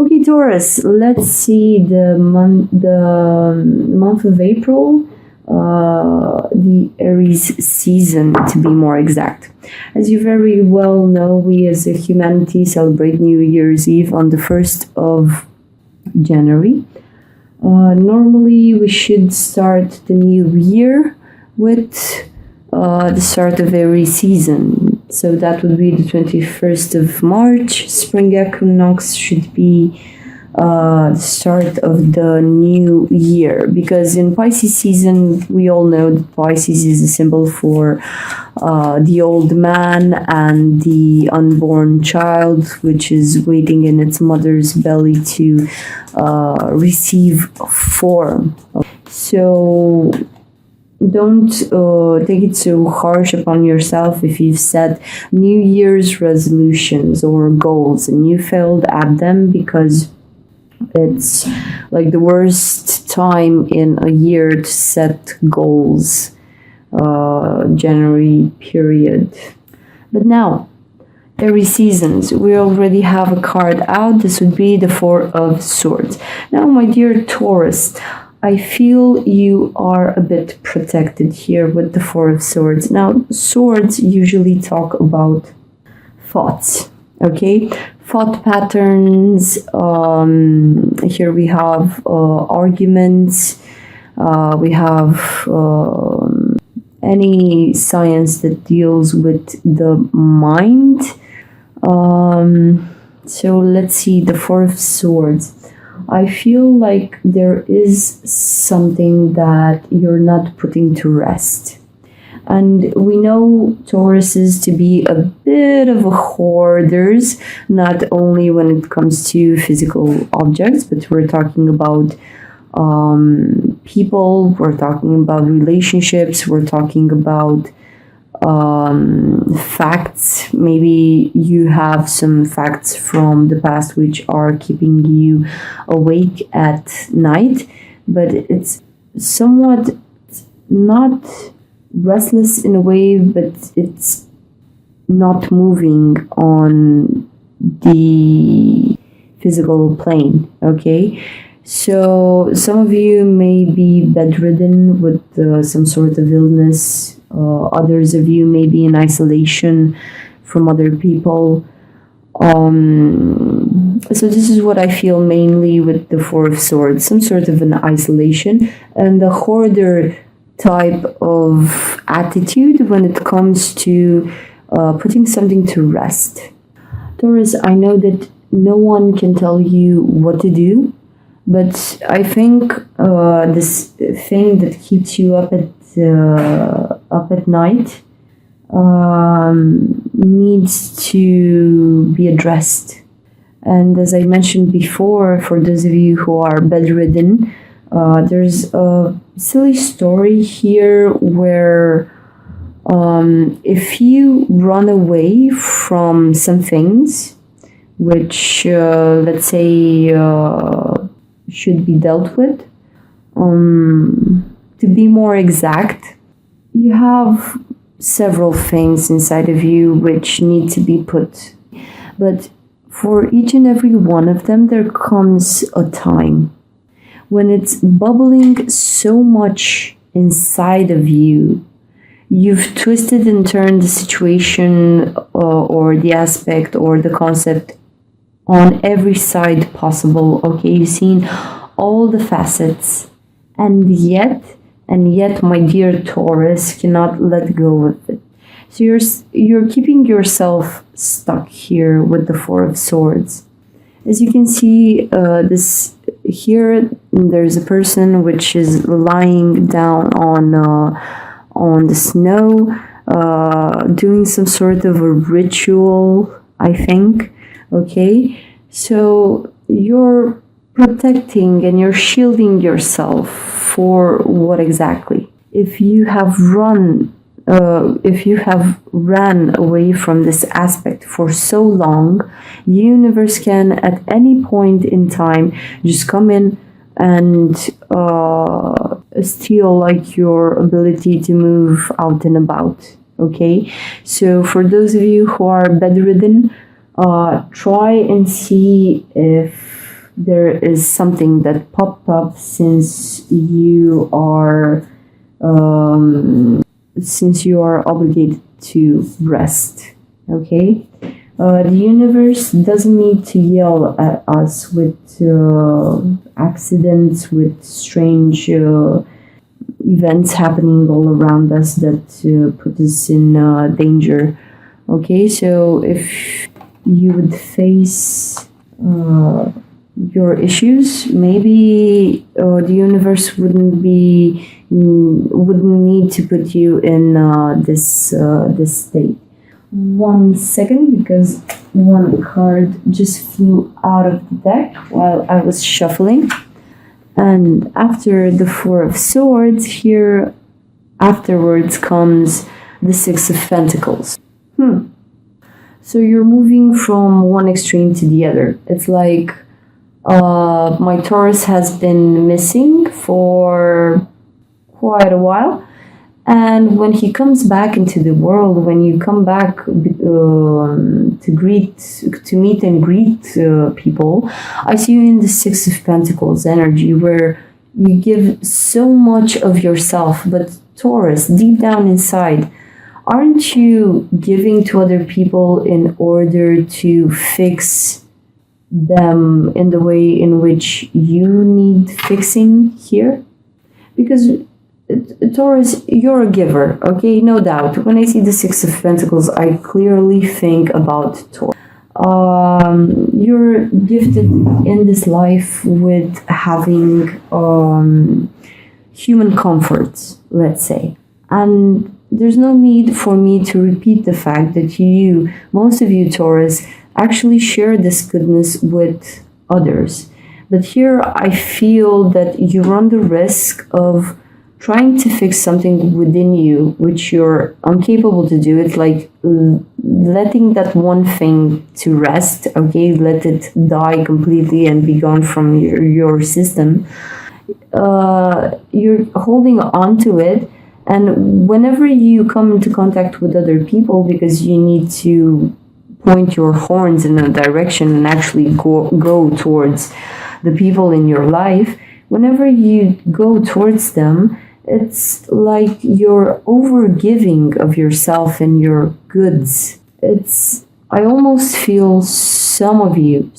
Okay, Taurus, let's see the month of April, the Aries season to be more exact. As you very well know, we as a humanity celebrate New Year's Eve on the 1st of January. Normally, we should start the new year with the start of every season. So that would be the 21st of March. Spring equinox should be the start of the new year, because in Pisces season we all know that Pisces is a symbol for the old man and the unborn child, which is waiting in its mother's belly to receive form. So don't take it so harsh upon yourself if you've set New Year's resolutions or goals and you failed at them, because it's like the worst time in a year to set goals, January period. But now, every seasons, we already have a card out. This would be the Four of Swords. Now, my dear Taurus, I feel you are a bit protected here with the Four of Swords. Now, swords usually talk about thoughts, okay? Thought patterns. Here we have arguments. We have any science that deals with the mind. So let's see, the Four of Swords. I feel like there is something that you're not putting to rest. And we know Tauruses to be a bit of a hoarders, not only when it comes to physical objects, but we're talking about people, we're talking about relationships, we're talking about facts. Maybe you have some facts from the past which are keeping you awake at night, but it's somewhat not restless in a way, but it's not moving on the physical plane, okay? So some of you may be bedridden with some sort of illness. Others of you may be in isolation from other people. So this is what I feel mainly with the Four of Swords, some sort of an isolation and the hoarder type of attitude when it comes to putting something to rest. Taurus, I know that no one can tell you what to do, but I think this thing that keeps you up at night needs to be addressed. And as I mentioned before, for those of you who are bedridden, there's a silly story here where if you run away from some things which, let's say, should be dealt with, to be more exact, you have several things inside of you which need to be put. But for each and every one of them, there comes a time when it's bubbling so much inside of you, you've twisted and turned the situation or the aspect or the concept on every side possible. Okay, you've seen all the facets, and yet, my dear Taurus, cannot let go of it. So you're keeping yourself stuck here with the Four of Swords. As you can see, this here, there's a person which is lying down on the snow, doing some sort of a ritual, I think. Okay, so you're protecting and you're shielding yourself for what exactly? If you have ran away from this aspect for so long, the universe can at any point in time just come in and steal like your ability to move out and about. Okay, so for those of you who are bedridden, try and see if there is something that popped up since you are obligated to rest. Okay, the universe doesn't need to yell at us with accidents, with strange events happening all around us that put us in danger. Okay, so if you would face your issues, maybe the universe wouldn't need to put you in this state. 1 second, because one card just flew out of the deck while I was shuffling. And after the Four of Swords, here afterwards comes the Six of Pentacles. So you're moving from one extreme to the other. It's like my Taurus has been missing for quite a while. And when he comes back into the world, when you come back to meet and greet people, I see you in the Six of Pentacles energy, where you give so much of yourself. But Taurus, deep down inside, aren't you giving to other people in order to fix them in the way in which you need fixing here? Because Taurus, you're a giver, okay? No doubt. When I see the Six of Pentacles, I clearly think about Taurus. You're gifted in this life with having human comforts, let's say. And there's no need for me to repeat the fact that most of you Taurus, actually share this goodness with others. But here I feel that you run the risk of trying to fix something within you which you're incapable to do. It's like letting that one thing to rest, okay? Let it die completely and be gone from your system. You're holding on to it, and whenever you come into contact with other people, because you need to point your horns in a direction and actually go towards the people in your life, whenever you go towards them, it's like you're overgiving of yourself and your goods. I almost feel some of you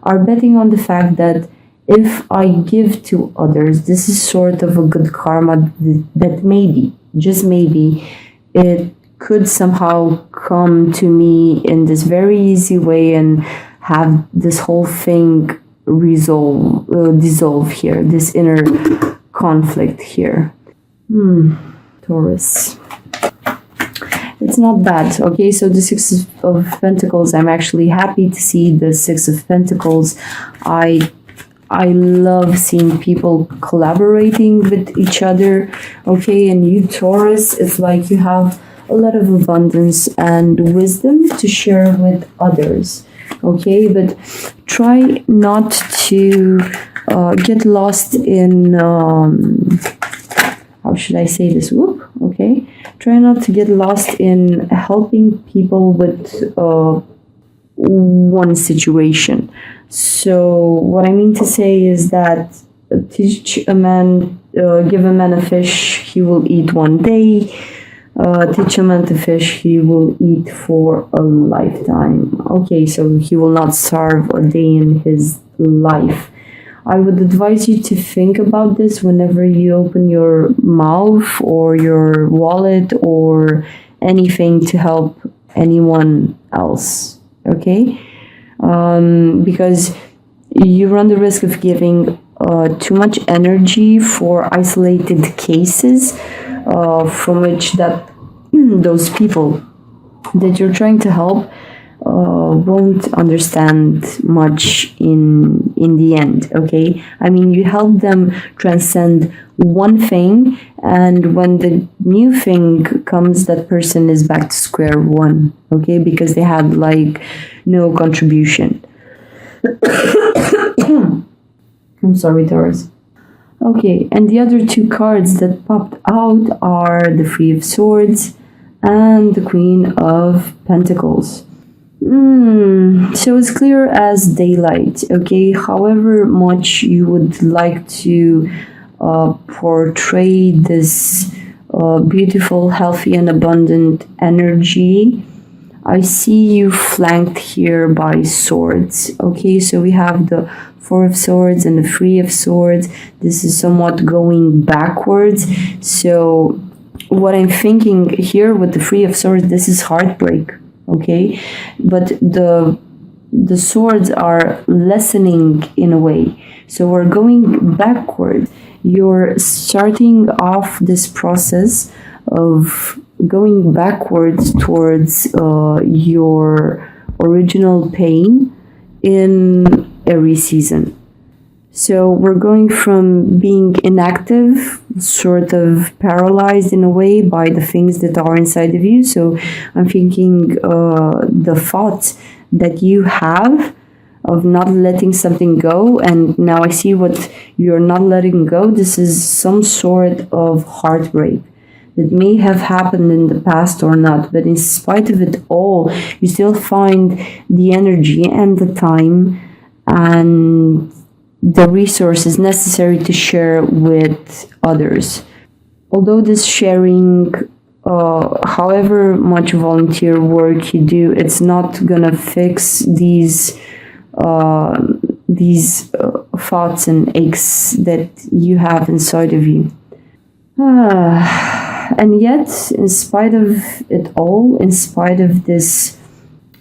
are betting on the fact that if I give to others, this is sort of a good karma that maybe, just maybe, it could somehow come to me in this very easy way and have this whole thing dissolve here, this inner conflict here. Taurus. It's not bad, okay? So the Six of Pentacles, I'm actually happy to see the Six of Pentacles. I love seeing people collaborating with each other, okay? And you Taurus, it's like you have a lot of abundance and wisdom to share with others, okay? But try not to get lost in, how should I say this? Okay. Try not to get lost in helping people with one situation. So what I mean to say is that give a man a fish, he will eat one day. Teach a man to fish, he will eat for a lifetime. Okay, so he will not starve a day in his life. I would advise you to think about this whenever you open your mouth or your wallet or anything to help anyone else, okay? Because you run the risk of giving too much energy for isolated cases from which those people that you're trying to help won't understand much in the end, okay? I mean, you help them transcend one thing, and when the new thing comes, that person is back to square one, okay? Because they had like no contribution. I'm sorry, Taurus. Okay, and the other two cards that popped out are the Three of Swords and the Queen of Pentacles. So it's clear as daylight, okay? However much you would like to portray this beautiful, healthy, and abundant energy, I see you flanked here by swords. Okay, so we have the Four of Swords and the Three of Swords. This is somewhat going backwards. So, what I'm thinking here with the Three of Swords, this is heartbreak. Okay, but the swords are lessening in a way. So we're going backward. You're starting off this process of going backwards towards your original pain in every season. So we're going from being inactive, sort of paralyzed in a way by the things that are inside of you. So I'm thinking the thoughts that you have of not letting something go, and now I see what you're not letting go. This is some sort of heartbreak that may have happened in the past or not, but in spite of it all, you still find the energy and the time and the resources necessary to share with others. Although this sharing, however much volunteer work you do, it's not gonna fix these thoughts and aches that you have inside of you. And yet, in spite of it all, in spite of this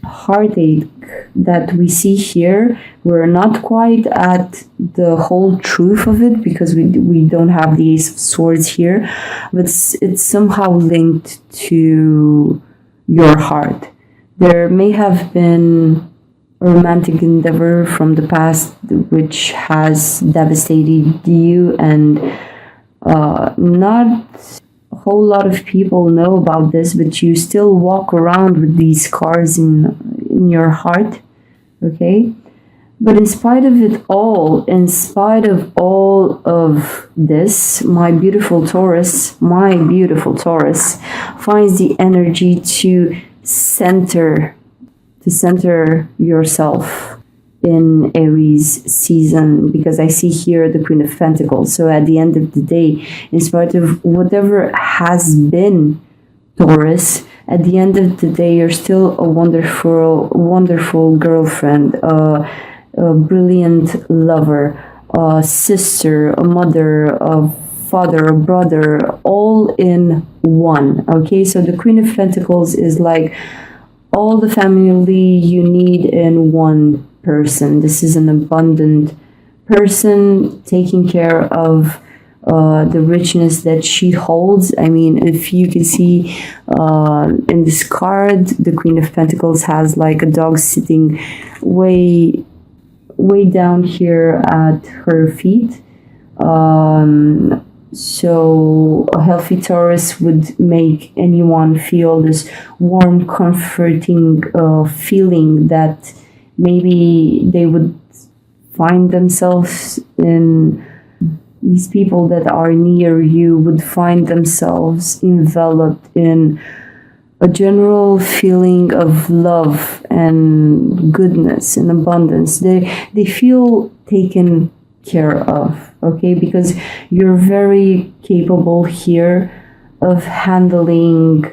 heartache that we see here, we're not quite at the whole truth of it because we don't have the Ace of Swords here, but it's somehow linked to your heart. There may have been a romantic endeavor from the past which has devastated you, and not a whole lot of people know about this, but you still walk around with these scars in your heart, okay? But in spite of it all, in spite of all of this, my beautiful Taurus finds the energy to center yourself in Aries season, because I see here the Queen of Pentacles. So at the end of the day, in spite of whatever has been, Taurus, at the end of the day, you're still a wonderful girlfriend, a brilliant lover, a sister, a mother, a father, a brother, all in one. Okay, so the Queen of Pentacles is like all the family you need in one person. This is an abundant person taking care of the richness that she holds. I mean, if you can see in this card, the Queen of Pentacles has like a dog sitting way down here at her feet. So a healthy Taurus would make anyone feel this warm, comforting feeling that maybe they would find themselves in, these people that are near you would find themselves enveloped in a general feeling of love and goodness and abundance. They feel taken care of, okay? Because you're very capable here of handling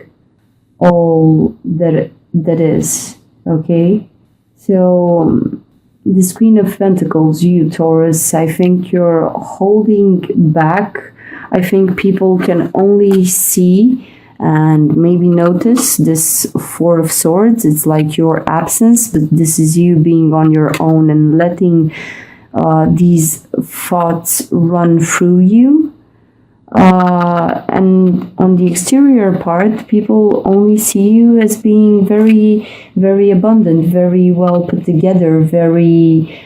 all that is, okay? So this Queen of Pentacles, you Taurus, I think you're holding back. I think people can only see and maybe notice this Four of Swords. It's like your absence, but this is you being on your own and letting these thoughts run through you. And on the exterior part, people only see you as being very, very abundant, very well put together, very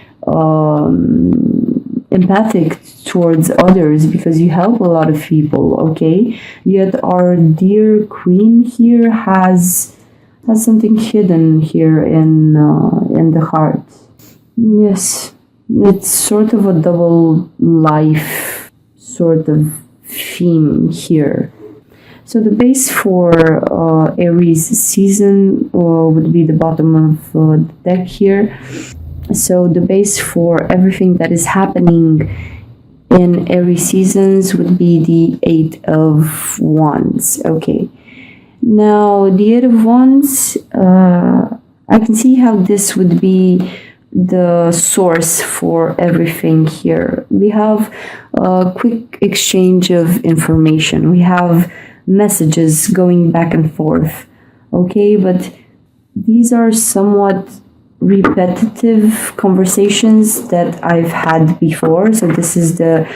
empathic towards others, because you help a lot of people, okay? Yet our dear Queen here has something hidden here in the heart. Yes, it's sort of a double life sort of theme here. So the base for Aries season would be the bottom of the deck here. So the base for everything that is happening in Aries seasons would be the Eight of Wands. Okay. Now the Eight of Wands, I can see how this would be the source for everything here. We have a quick exchange of information. We have messages going back and forth. Okay, but these are somewhat repetitive conversations that I've had before. So this is the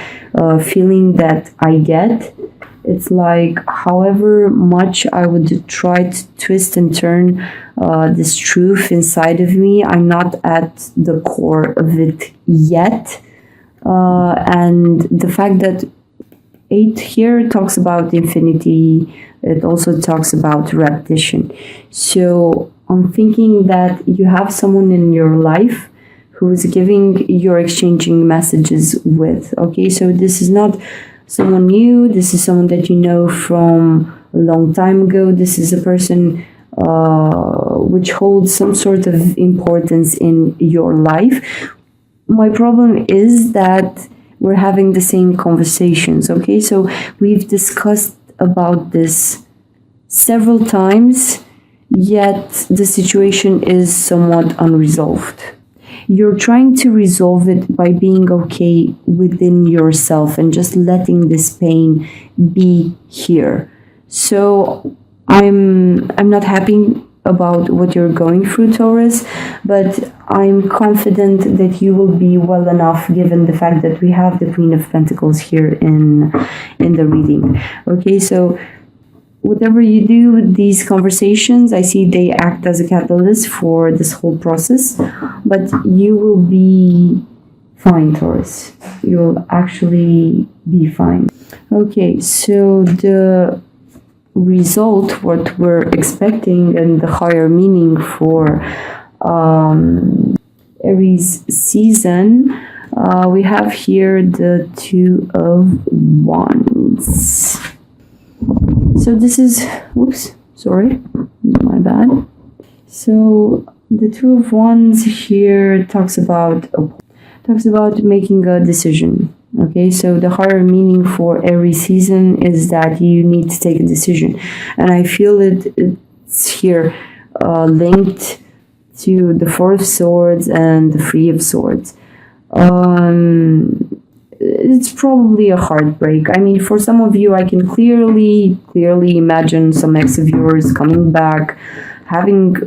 feeling that I get. It's like, however much I would try to twist and turn this truth inside of me, I'm not at the core of it yet. And the fact that 8 here talks about infinity, it also talks about repetition. So I'm thinking that you have someone in your life who is giving, you're exchanging messages with. Okay, so this is not someone new. This is someone that you know from a long time ago. This is a person which holds some sort of importance in your life. My problem is that we're having the same conversations. Okay, so we've discussed about this several times, yet the situation is somewhat unresolved. You're trying to resolve it by being okay within yourself and just letting this pain be here. So I'm not happy about what you're going through, Taurus, but I'm confident that you will be well enough given the fact that we have the Queen of Pentacles here in the reading. Okay, so whatever you do with these conversations, I see they act as a catalyst for this whole process, but you will be fine, Taurus. You'll actually be fine. Okay, so the result, what we're expecting, and the higher meaning for Aries season, we have here the Two of Wands. So this is, whoops, sorry, my bad. So the Two of Wands here talks about making a decision. Okay, so the higher meaning for every season is that you need to take a decision, and I feel it's here linked to the Four of Swords and the Three of Swords. It's probably a heartbreak. I mean, for some of you, I can clearly imagine some ex of yours coming back, having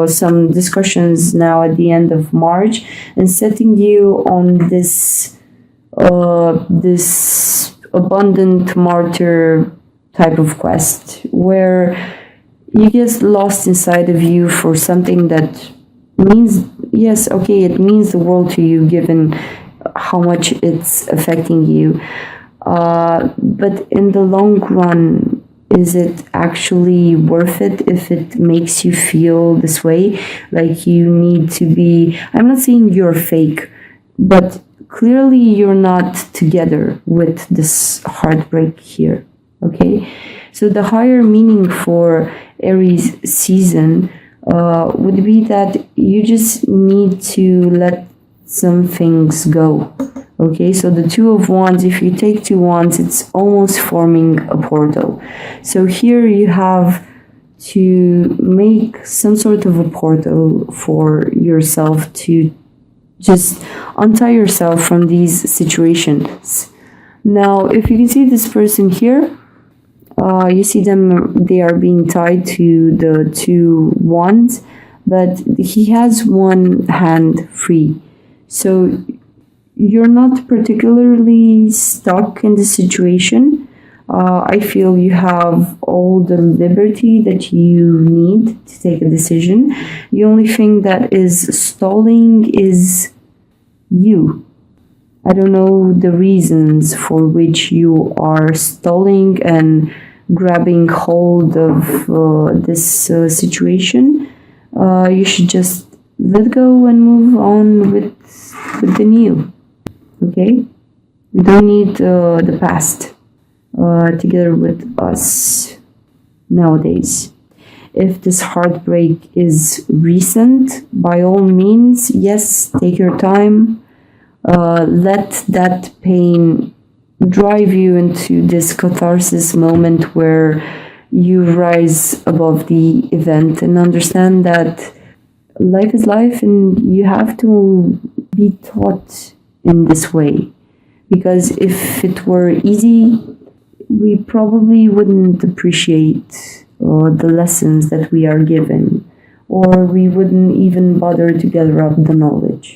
some discussions now at the end of March, and setting you on this abundant martyr type of quest where you get lost inside of you for something that means, yes, okay, it means the world to you given how much it's affecting you, but in the long run, is it actually worth it if it makes you feel this way? Like you need to be, I'm not saying you're fake, but clearly you're not together with this heartbreak here. Okay, so the higher meaning for Aries season would be that you just need to let some things go. Okay, so the Two of Wands, if you take two wands, it's almost forming a portal. So here you have to make some sort of a portal for yourself to just untie yourself from these situations. Now, if you can see this person here, you see them, they are being tied to the two wands, but he has one hand free. So you're not particularly stuck in the situation. I feel you have all the liberty that you need to take a decision. The only thing that is stalling is you. I don't know the reasons for which you are stalling and grabbing hold of this situation. You should just let go and move on with the new. Okay, we don't need the past together with us. nowadays. If this heartbreak is recent, by all means, yes, take your time. Let that pain drive you into this catharsis moment where you rise above the event and understand that life is life and you have to be taught in this way. Because if it were easy, we probably wouldn't appreciate the lessons that we are given, or we wouldn't even bother to gather up the knowledge.